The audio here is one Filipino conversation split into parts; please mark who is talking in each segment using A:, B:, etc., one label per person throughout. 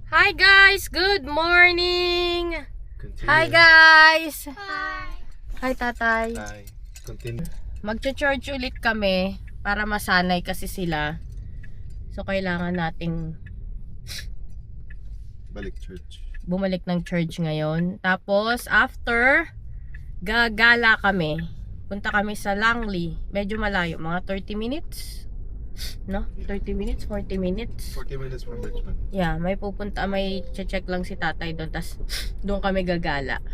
A: Hi guys! Good morning!
B: Continue.
A: Hi guys!
C: Hi.
A: Hi tatay!
B: Hi. Continue.
A: Magcha-church ulit kami para masanay kasi sila. So kailangan nating
B: Balik church.
A: bumalik ng church ngayon. Tapos after, gagala kami. Punta kami sa Langley. Medyo malayo, mga 30 minutes. No? 30 minutes, 40 minutes.
B: 40 minutes from Richmond.
A: Yeah, may check lang si tatay doon. Tas doon kami gagala.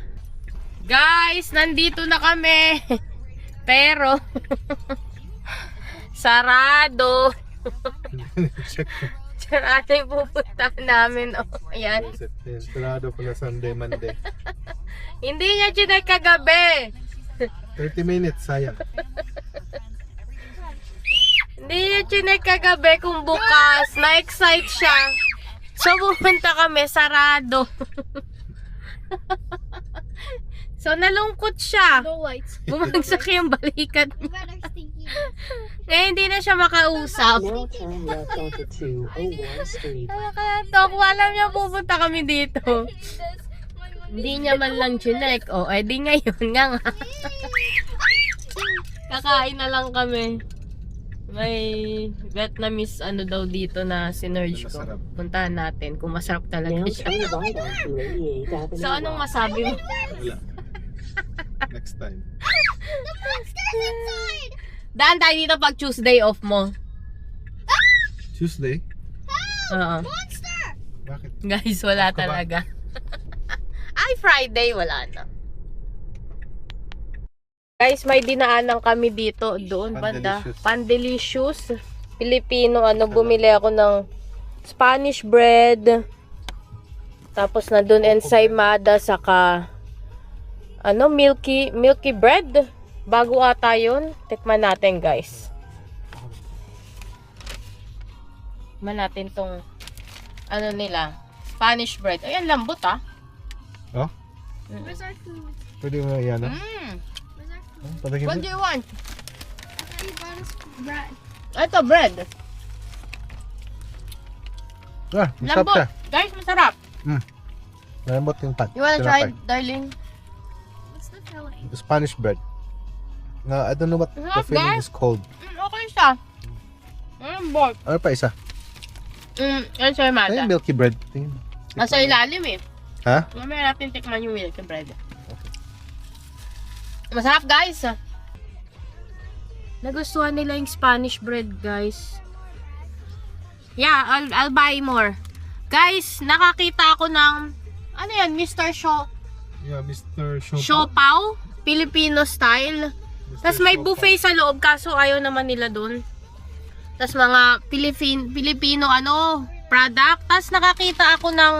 A: Guys, nandito na kami. Pero sarado.
B: Check.
A: Sarado yung pupuntahan namin. Oh, ayan.
B: Sarado pala Sunday, Monday.
A: Hindi niya chinek kagabi.
B: 30 minutes, sayang.
A: Hindi niya chinek kagabi kung bukas. Na-excite siya. So pupunta kami, sarado. So nalungkot siya.
C: No lights.
A: Bumagsak yung balikat.
C: We got our stinky.
A: Eh, hindi na siya makausap.
D: Now turn left onto 201 Street.
A: Nakakatok, alam niya pupunta kami dito. Hindi niya man lang chinek. O, eh di ngayon nga. Kakain na lang kami. May Vietnamese ano daw dito na sinerge ko.
B: Masarap.
A: Puntahan natin kung masarap talaga
D: Now
A: siya.
D: turn right on 288 Avenue
A: So, anong
D: West.
A: masabi mo?
B: Wala. Next time.
C: The monster's inside.
A: Daan tayo dito pag Tuesday off mo.
B: Tuesday?
A: Oo.
C: Monster.
B: Bakit?
A: Guys, wala
B: Off ka ba?
A: talaga. Ay, Friday, wala na. Guys, may dinaanan kami dito, doon banda. Pandelicious. Filipino, bumili ako ng Spanish bread. Tapos na doon ensaymada, saka milky bread. Bago ata yun. Tikman natin, guys. Tikman natin tong nila, Spanish bread. Ayan, lambot
B: Oh?
C: Where's our food?
B: Pwede mo yan,
A: Where's
B: ah?
C: Where's our food?
B: Patagin
A: What
B: mo?
A: do you want?
C: I thought you brought us bread.
A: Ito, bread.
B: Ah, masarap
A: Lambot.
B: siya.
A: Guys, masarap.
B: Malambot yung pat.
A: You wanna try,
B: tinapay.
A: darling?
C: What's the filling?
B: Spanish bread. I don't know what the
A: Masarap,
B: filling
A: guys.
B: is called.
A: Okay siya. Bot.
B: Ano pa isa?
A: Ensaymada.
B: Ano yung milky bread? Tingin.
A: Nasa ilalim eh.
B: Ha?
A: Mamaya natin tikman yung milk bread. Masarap, guys. Nagustuhan nila yung Spanish bread, guys. Yeah, I'll buy more. Guys, nakakita ako ng yan, Mr.
B: Yeah, Mr. Shopaw.
A: Siopaw, Filipino style.
B: Mr.
A: Tapos may
B: Siopaw.
A: buffet sa loob, kaso ayaw naman nila dun. Tapos mga Filipino product. Tapos nakakita ako ng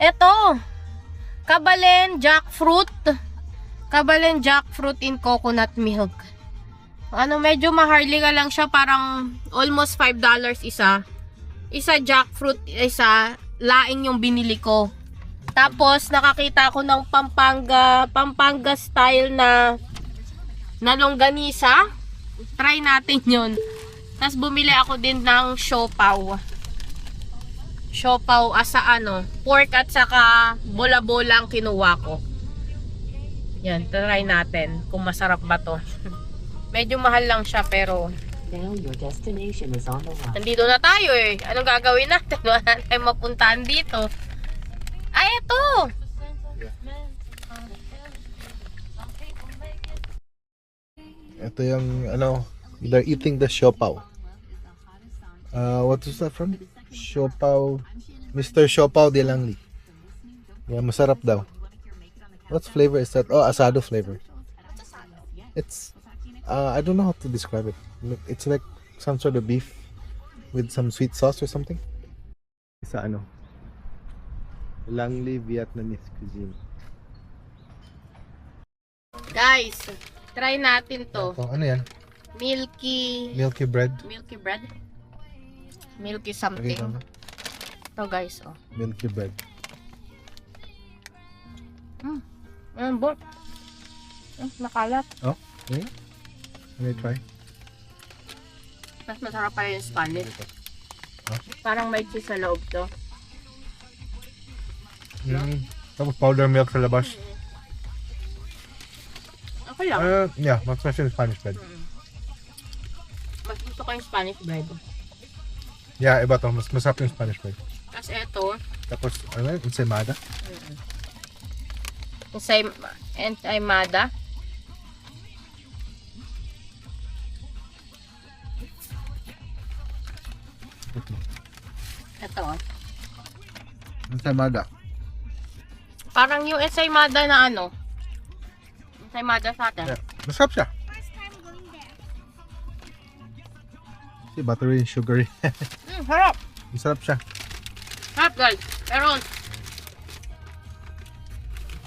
A: Ito, Kabalen jackfruit. Kabalen jackfruit in coconut milk. Medyo maharlika lang siya, parang almost $5 isa. Isa jackfruit, isa laing yung binili ko. Tapos nakakita ako ng Pampanga style na longganisa. Try natin 'yon. Tapos bumili ako din ng siopaw. Siopaw asa pork at saka bola-bola ang kinuha ko. Yan, try natin kung masarap ba to. Medyo mahal lang siya pero
D: Now your destination is on the left.
A: nandito na tayo eh. Anong gagawin natin? Wala na tayong mapuntahan dito. Ay, ito!
B: Ito yung, they're eating the siopaw. What is that from? Siopaw. Mr. Siopaw de Langley. Yeah, masarap daw. What flavor is that? Oh, asado flavor. It's, I don't know how to describe it. It's like some sort of beef with some sweet sauce or something. Sa Langley Vietnamese cuisine.
A: Guys, try natin to.
B: Oh, ano yan?
A: Milky
B: Milky bread.
A: bread. Milky
B: Okay,
A: something.
B: tama.
A: Ito guys,
B: Milky bread.
A: Bot. Nakalat.
B: Oh, okay. Let me try.
A: Mas masarap pa yung Spanish.
B: Huh?
A: Parang may cheese sa loob to.
B: Tapos powder milk sa labas.
A: Okay lang.
B: Yeah, mas fresh yung Spanish bread.
A: Mas gusto ko yung Spanish bread.
B: Yeah, iba to. Mas masarap yung Spanish bread.
A: Tapos eto,
B: Tapos, ano yun? Ensaymada.
A: ensaymada. Ito.
B: Ensaymada.
A: Parang yung ensaymada na ano. Ensaymada sa atin.
B: Yeah. Masarap siya.
C: First time going there.
B: Si buttery, sugary.
A: Harap.
B: Masarap siya.
A: Harap guys. Pero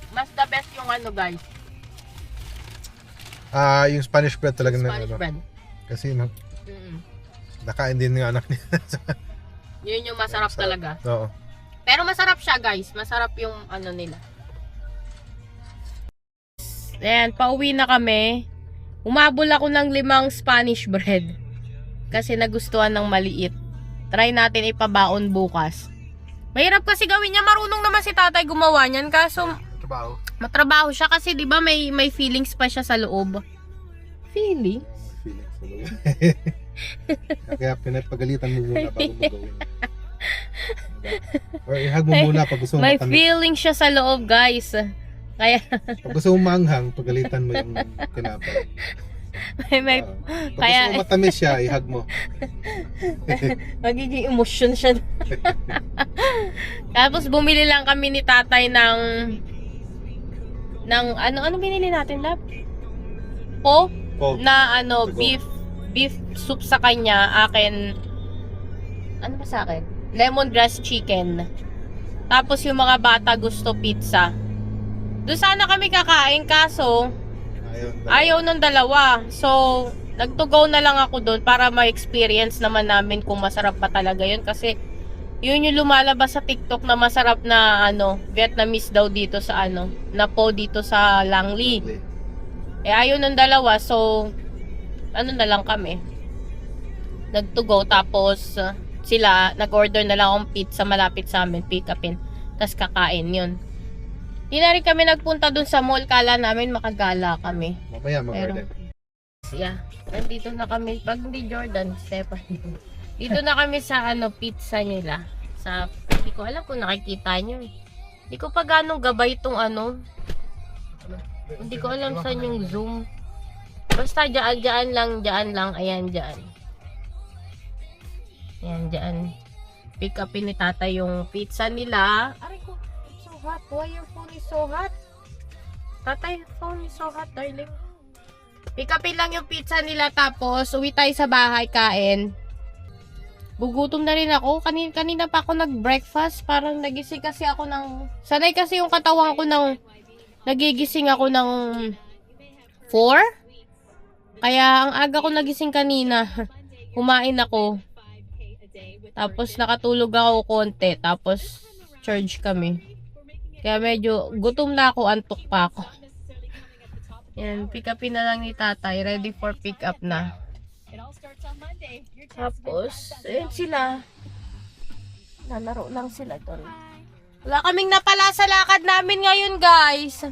A: mas the best yung ano guys.
B: Yung Spanish bread talaga na
A: Spanish
B: ano.
A: bread.
B: Kasi
A: Mm.
B: nakain din ng anak niya.
A: Yun yung masarap talaga.
B: Oo.
A: Pero masarap siya guys. Masarap yung ano nila. Ayan, pauwi na kami. Umabol ako ng 5 Spanish bread. Kasi nagustuhan ng maliit. Try natin ipabaon bukas. Mahirap kasi gawin niya. Marunong naman si tatay gumawa niyan. Kaso
B: Trabaho.
A: matrabaho siya kasi 'di ba may feelings pa siya sa loob. Feeling?
B: Kaya pinapagalitan mo muna bago mo gawin. Or ihag mo muna pag gusto mo
A: May
B: matamis.
A: feeling siya sa loob, guys. Kaya
B: Pag gusto mo manghang, pagalitan mo yung tinapay.
A: may
B: Pag
A: kaya
B: gusto mo matamis siya, ihag mo.
A: magiging emotion siya. Tapos bumili lang kami ni tatay ng ano binili natin, lab? Po
B: Po.
A: na ano
B: Tago.
A: beef soup sa kanya, akin ano ba sa akin? Lemongrass chicken. Tapos yung mga bata gusto pizza. Doon sana kami kakain kaso ayaw ng dalawa. So, nagtugaw na lang ako doon para ma-experience naman namin kung masarap pa talaga yun. Kasi, yun yung lumalabas sa TikTok na masarap na Vietnamese daw dito sa na po dito sa Langley. Eh, ayaw ng dalawa. So, na lang kami. Nagtugaw tapos sila, nag-order na lang akong pizza malapit sa amin, pick upin. Tapos kakain yun. Hindi na rin kami nagpunta dun sa mall. Kala namin makagala kami.
B: Mamaya
A: Pero,
B: mag-order.
A: yeah. Nandito na kami. Pag hindi Jordan, Stefan. Dito na kami sa pizza nila. Hindi ko alam kung nakikita nyo eh. Hindi ko pa ganong gabay itong Hindi ko alam saan yung zoom. Basta dyan lang. Ayan, dyan. Ayan, dyan. Pick upin ni tata yung pizza nila. Aray ko, it's so hot. Why your phone is so hot? Tatay, phone is so hot, darling. Pick upin lang yung pizza nila tapos uwi tayo sa bahay kain. Gugutom na rin ako. Kanina pa ako nag-breakfast. Parang nagising kasi ako ng... Sanay kasi yung katawan ko ng... Nagigising ako ng 4. Kaya ang aga ko nagising kanina. Kumain ako. Tapos nakatulog ako konti. Tapos charge kami. Kaya medyo gutom na ako. Antok pa ako. Yan. Pick upin na lang ni tatay. Ready for pick up na. Tapos, ayun sila. Lalaro lang sila doon. Wala kaming napala sa lakad namin ngayon, guys.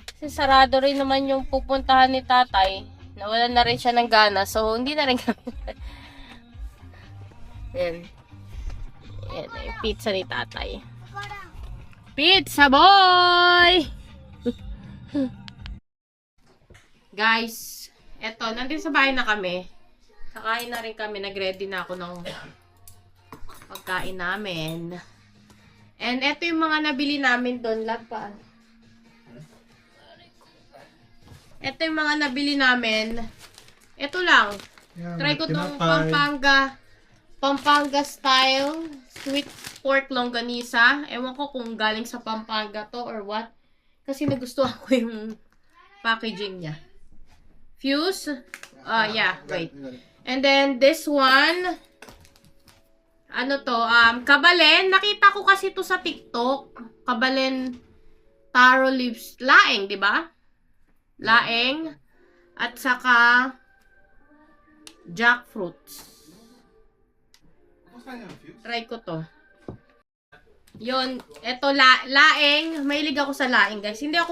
A: Kasi sarado rin naman yung pupuntahan ni tatay. Nawalan na rin siya ng gana. So, hindi na rin kami. Yan. Yan, yung pizza ni tatay. Pizza boy! Guys, eto, nandito sa bahay na kami. Kakain na rin kami. Nag-ready na ako ng pagkain namin. And eto yung mga nabili namin doon. Lagpaan. Eto yung mga nabili namin. Eto lang. Try ko tong Pampanga style sweet pork longganisa. Ewan ko kung galing sa Pampanga to or what. Kasi nagustuhan ko yung packaging niya. Fuse. Yeah, wait. And then this one, ano to, kabalen. Nakita ko kasi to sa TikTok. Kabalen taro leaves. Laeng, di ba? Laeng. At saka jackfruits. Try ko to. Yun, eto laing, mahilig ako sa laing, guys. Hindi ako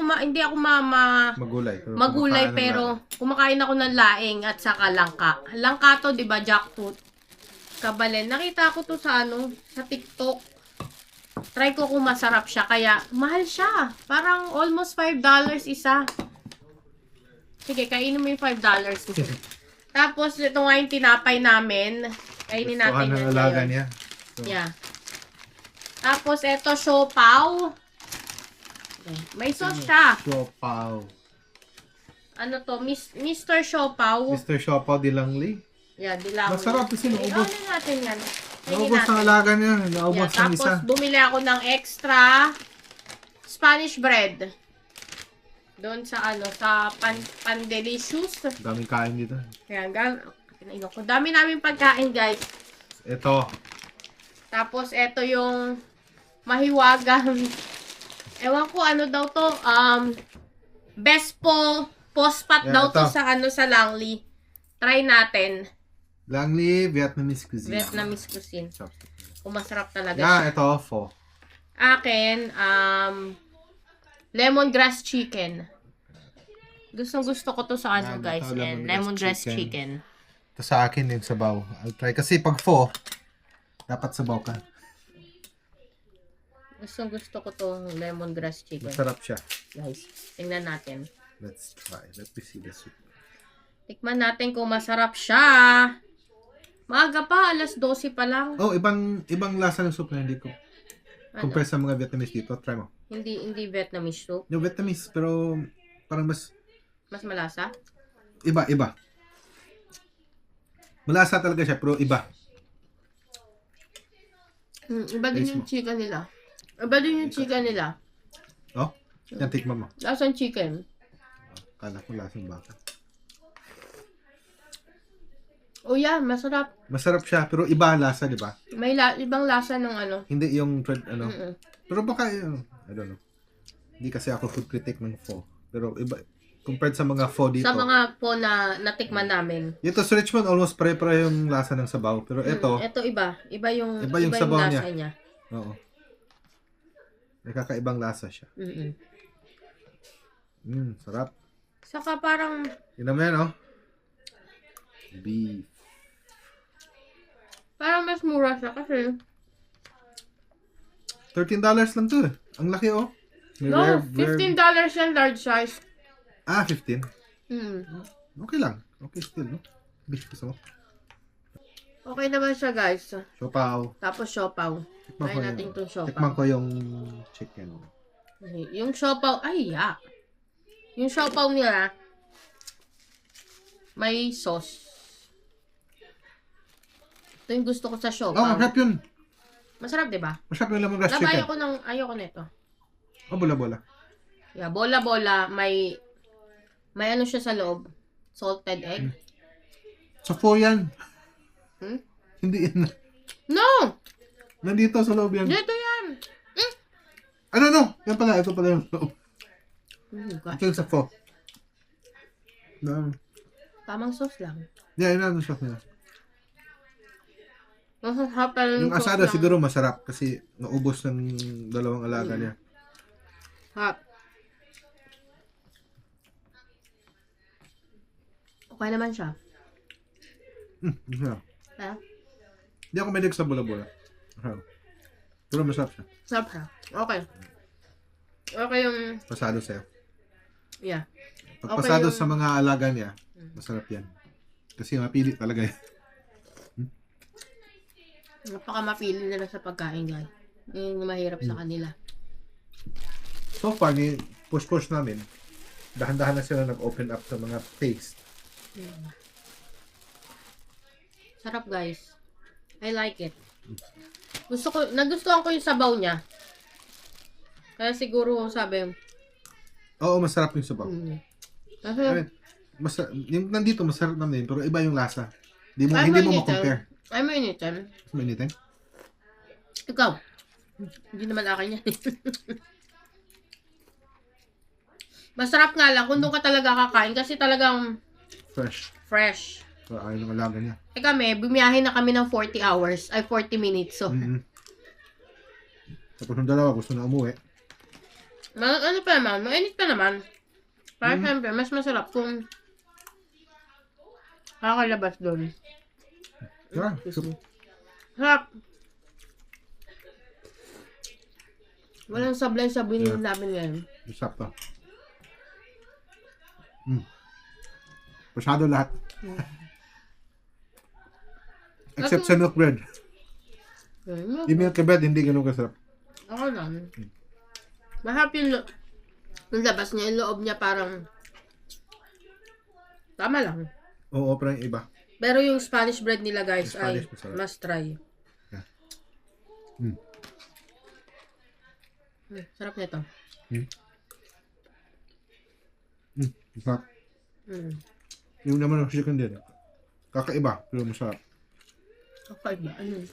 B: Magulay.
A: magulay pero kumakain ako ng laing at saka langka. Langka to, 'di ba, jackfruit. Kabalen. Nakita ko to sa sa TikTok. Try ko kung masarap siya kaya mahal siya. Parang almost $5 isa. Sige, kainin mo yung $5. Tapos ito nga yung tinapay namin. Kainin natin
B: Gusto
A: yan
B: ng alaga
A: ngayon.
B: niya. So,
A: Yeah. Tapos, ito, siopaw. Okay. May sauce siya.
B: Siopaw.
A: Ano to? Mr. Siopaw.
B: Mr. Siopaw Dilangli.
A: Yeah, dilaw.
B: Masarap kasi naubos.
A: Ano natin yan? Tingin
B: Naubos
A: natin.
B: ng alaga niya. Naubos
A: Yeah,
B: ng isa.
A: tapos, bumili ako ng extra Spanish bread. Doon sa sa Pandelicious.
B: Daming kain dito.
A: Kaya, dami namin pagkain, guys.
B: Ito.
A: Tapos, ito yung mahiwagang. Ewan ko, ano daw to. Best pospat
B: Yeah,
A: daw to
B: ito.
A: sa Langley. Try natin.
B: Langli, Vietnamese cuisine.
A: Vietnamese cuisine.
B: Chopstick.
A: Kung masarap talaga
B: Yeah,
A: siya.
B: ito, pho.
A: Akin, lemongrass chicken. Gusto ko to sa
B: Yan,
A: guys.
B: ito,
A: And
B: lemongrass
A: lemongrass
B: chicken.
A: chicken.
B: Ito sa akin yung sabaw. I'll try. Kasi pag pho, dapat sabaw ka.
A: Gusto ko to lemongrass chicken.
B: Masarap siya.
A: Guys, tingnan natin.
B: Let's try. Let me see the soup.
A: Tikman natin kung masarap siya. Maaga pa, alas 12 pa lang.
B: Oh, ibang lasa ng soup na hindi ko. Compare sa mga Vietnamese dito. Try mo.
A: Hindi Vietnamese soup.
B: Yung Vietnamese, pero parang mas
A: Mas malasa.
B: iba. Malasa talaga siya, pero iba.
A: Iba din
B: Taste
A: yung
B: mo.
A: chicken nila. Iba din yung chicken nila.
B: Oh, yan, tikman mo.
A: Lasang chicken.
B: Kala ko lasang baka.
A: Oh yeah, masarap.
B: Masarap siya, pero iba lasa, di ba?
A: May ibang lasa ng
B: Hindi yung ano.
A: Mm-mm.
B: Pero baka, I don't know. Hindi kasi ako food critic ng pho. Pero iba, compared sa mga pho dito.
A: Sa mga po na natikman namin.
B: Ito sa Richmond, almost pare-pare yung lasa ng sabaw. Pero ito,
A: Ito iba. Iba yung
B: sabaw
A: lasa
B: niya.
A: niya.
B: oo. May kakaibang lasa siya. Sarap.
A: Saka parang,
B: Yun naman, oh. Beef.
A: parang mas mura siya kasi.
B: $13 lang to eh. Ang laki, oh. May
A: No,
B: rare-
A: $15 yan large size.
B: 15.
A: Mm.
B: Okay lang. Okay still, no? Beef gusto mo.
A: Okay naman siya guys.
B: Siopaw.
A: Tapos siopaw.
B: Tikman
A: Try
B: ko
A: natin
B: yung-
A: itong siopaw.
B: Tikman ko yung chicken.
A: Yung siopaw, ay yeah. Yung siopaw nila, may sauce. Ito yung gusto ko sa
B: Oh,
A: siopaw.
B: masarap yun.
A: Masarap, di ba?
B: Masarap yung lemongrass
A: Laba,
B: chicken.
A: ayoko nito.
B: Oh, bola-bola.
A: Yeah, bola-bola, may ano siya sa loob. Salted egg.
B: Sa pho yan.
A: Hmm?
B: Hindi yan.
A: No!
B: Nandito sa loob yan.
A: Dito yan!
B: No. Yan pala. Ito pala yung loob.
A: Oh gosh.
B: Ito yung sa pho. No.
A: Tamang sauce lang.
B: Yeah, yun ang sauce nila.
A: Masarap pala
B: Yung
A: sauce
B: asada
A: lang.
B: siguro masarap kasi naubos ng dalawang alaga niya.
A: Hot. Okay naman siya.
B: Masarap.
A: Ha?
B: Hindi ako mahilig sa bola-bola. Masarap. Pero masarap siya.
A: Sarap siya. Okay. Okay yung,
B: Pasado sa'yo.
A: yeah.
B: Pag
A: Okay
B: pasado
A: yung-
B: sa mga alaga niya, masarap yan. Kasi mapili talaga yan.
A: Napaka mapili nila sa pagkain, guys. Yung mahirap sa kanila.
B: So far, ni push namin, dahan-dahan na sila nag-open up sa mga taste.
A: Sarap, guys. I like it. Nagustuhan ko yung sabaw niya. Kaya siguro, sabi,
B: Oo, masarap yung sabaw.
A: kasi,
B: I mean, yung nandito masarap naman din, pero iba yung lasa. Hindi mo ma-compare.
A: ay, mainitin.
B: Mas mainitin?
A: Ikaw. Hindi naman akin yan. Masarap nga lang kung doon ka talaga kakain kasi talagang
B: Fresh.
A: fresh.
B: So, ayaw ng alaga niya.
A: Eh kami, bumiyahe na kami ng 40 hours. Ay, 40 minutes. So,
B: Tapos yung dalawa gusto na umuwi.
A: ano pa naman, mainit pa naman. Para syempre, mas masarap kung kakalabas doon.
B: Yeah,
A: Sarap. Walang sablay sa binili namin ngayon.
B: sakto. Pasado lahat. Except sa milk bread. Yung milk bread, hindi ganun kasarap.
A: Ako lang. Mahap yung labas niya, yung loob niya parang tama lang.
B: Oo, parang iba.
A: Pero yung Spanish bread nila guys
B: Yung Spanish
A: ay
B: masarap.
A: must try.
B: Mm.
A: Sarap nito.
B: Masarap.
A: Mm.
B: Yung naman ng chicken din. Kakaiba, pero masarap.
A: Okay ba? Ano?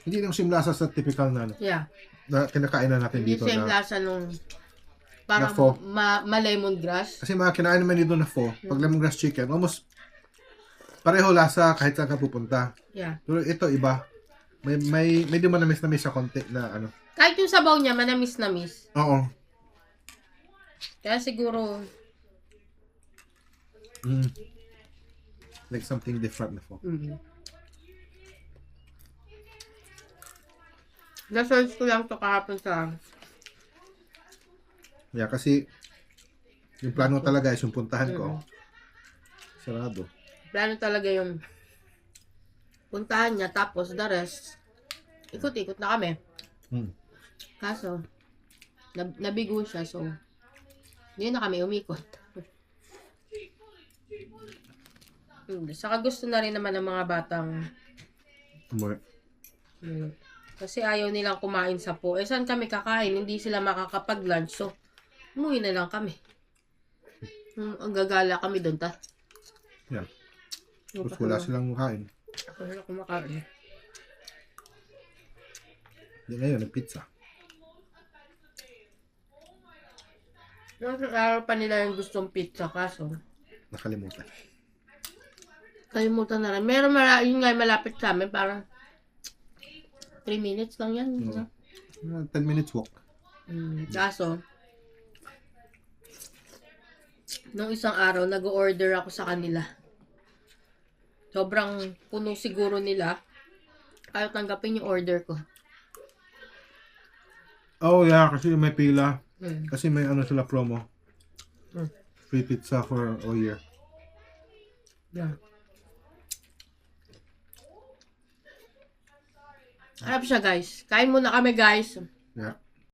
B: Hindi lang simlasa sa typical na,
A: Yeah.
B: na kinakain na natin
A: Hindi
B: dito
A: same
B: na.
A: lasa nung parang
B: Na pho.
A: ma-lemongrass.
B: Kasi mga kinain naman dito na pho, pag lemongrass chicken, almost pareho lasa kahit saan ka pupunta.
A: Yeah.
B: Pero ito iba. May medyo manamis-namis sa konti na ano.
A: Kahit yung sabaw niya, manamis-namis.
B: Oo.
A: Kaya siguro,
B: Like something different na pho.
A: na-search ko lang to kahapon sa
B: Yeah, kasi yung plano talaga is yung puntahan ko. Sarado.
A: plano talaga yung puntahan niya, tapos the rest, ikot-ikot na kami. Kaso, nabigo siya, so, hindi na kami umikot. Saka gusto na rin naman ng mga batang,
B: Umuwi.
A: kasi ayaw nilang kumain sa po. Eh, saan kami kakain? Hindi sila makakapag-lunch, so, umuwi na lang kami. Ang gagala kami doon, ta.
B: Yeah. Tapos wala silang kain.
A: Wala kumakain.
B: Hindi ngayon, nag-pizza.
A: Nung araw pa nila yung gustong pizza, kaso,
B: Nakalimutan.
A: kalimutan na rin. Meron yun nga yung malapit sa amin, parang 3 minutes lang yan.
B: Oo. 10 minutes walk.
A: Kaso, nung isang araw, nag-order ako sa kanila. Sobrang puno siguro nila. Ayaw tanggapin yung order ko.
B: Oh yeah, kasi may pila.
A: Mm.
B: Kasi may ano sila promo.
A: Mm.
B: Free pizza for a year.
A: Yeah. Harap siya guys. Kain muna kami guys.
B: Yeah.